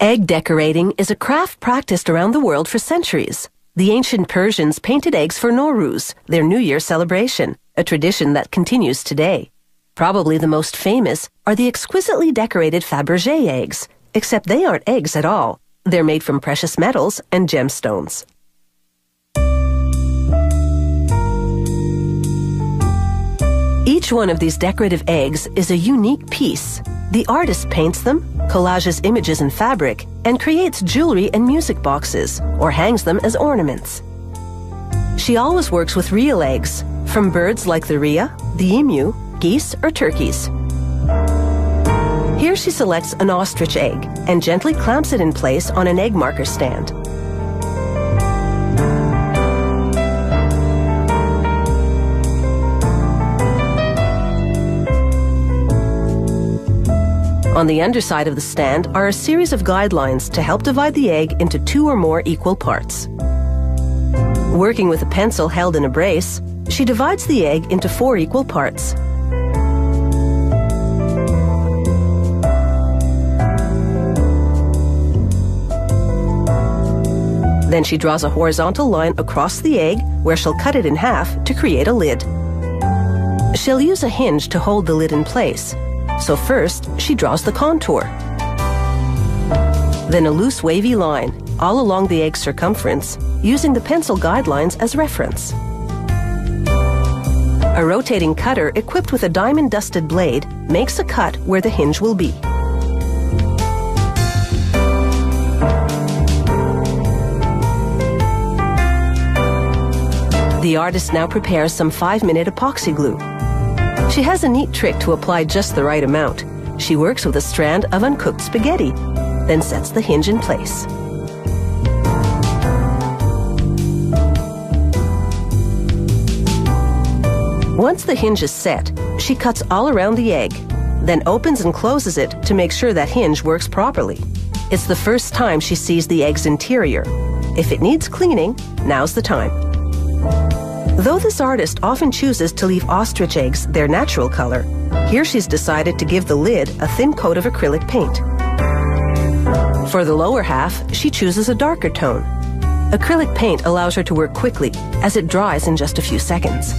Egg decorating is a craft practiced around the world for centuries. The ancient Persians painted eggs for Nowruz, their New Year celebration, a tradition that continues today. Probably the most famous are the exquisitely decorated Fabergé eggs, except they aren't eggs at all. They're made from precious metals and gemstones. Each one of these decorative eggs is a unique piece. The artist paints them, collages images in fabric, and creates jewelry and music boxes, or hangs them as ornaments. She always works with real eggs, from birds like the rhea, the emu, geese, or turkeys. Here she selects an ostrich egg and gently clamps it in place on an egg marker stand. On the underside of the stand are a series of guidelines to help divide the egg into 2 or more equal parts. Working with a pencil held in a brace, she divides the egg into 4 equal parts. Then she draws a horizontal line across the egg where she'll cut it in half to create a lid. She'll use a hinge to hold the lid in place. So first, she draws the contour. Then a loose wavy line all along the egg circumference, using the pencil guidelines as reference. A rotating cutter equipped with a diamond-dusted blade makes a cut where the hinge will be. The artist now prepares some 5-minute epoxy glue. She has a neat trick to apply just the right amount. She works with a strand of uncooked spaghetti, then sets the hinge in place. Once the hinge is set, she cuts all around the egg, then opens and closes it to make sure that hinge works properly. It's the first time she sees the egg's interior. If it needs cleaning, now's the time. Though this artist often chooses to leave ostrich eggs their natural color, here she's decided to give the lid a thin coat of acrylic paint. For the lower half, she chooses a darker tone. Acrylic paint allows her to work quickly, as it dries in just a few seconds.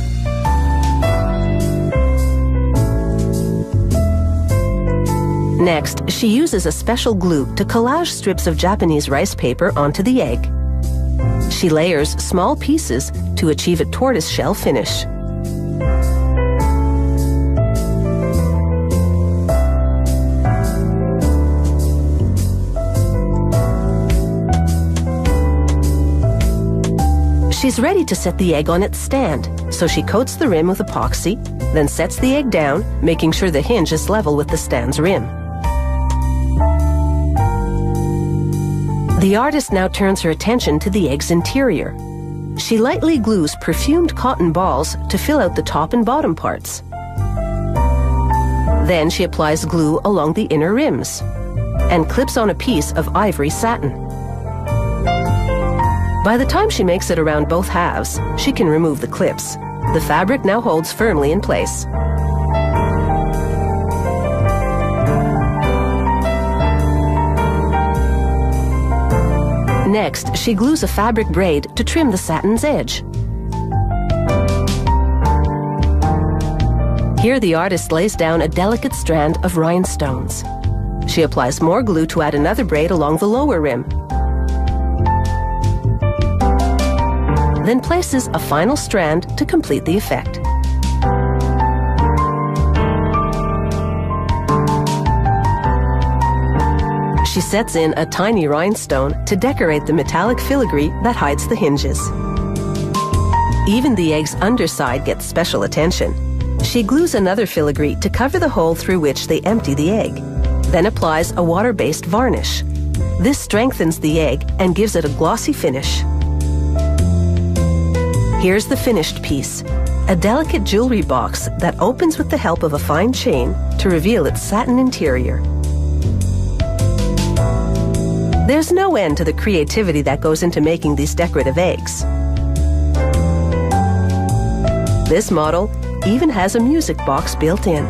Next, she uses a special glue to collage strips of Japanese rice paper onto the egg. She layers small pieces to achieve a tortoiseshell finish. She's ready to set the egg on its stand, so she coats the rim with epoxy, then sets the egg down, making sure the hinge is level with the stand's rim. The artist now turns her attention to the egg's interior. She lightly glues perfumed cotton balls to fill out the top and bottom parts. Then she applies glue along the inner rims and clips on a piece of ivory satin. By the time she makes it around both halves, she can remove the clips. The fabric now holds firmly in place. Next, she glues a fabric braid to trim the satin's edge. Here the artist lays down a delicate strand of rhinestones. She applies more glue to add another braid along the lower rim. Then places a final strand to complete the effect. She sets in a tiny rhinestone to decorate the metallic filigree that hides the hinges. Even the egg's underside gets special attention. She glues another filigree to cover the hole through which they empty the egg, then applies a water-based varnish. This strengthens the egg and gives it a glossy finish. Here's the finished piece, a delicate jewelry box that opens with the help of a fine chain to reveal its satin interior. There's no end to the creativity that goes into making these decorative eggs. This model even has a music box built in.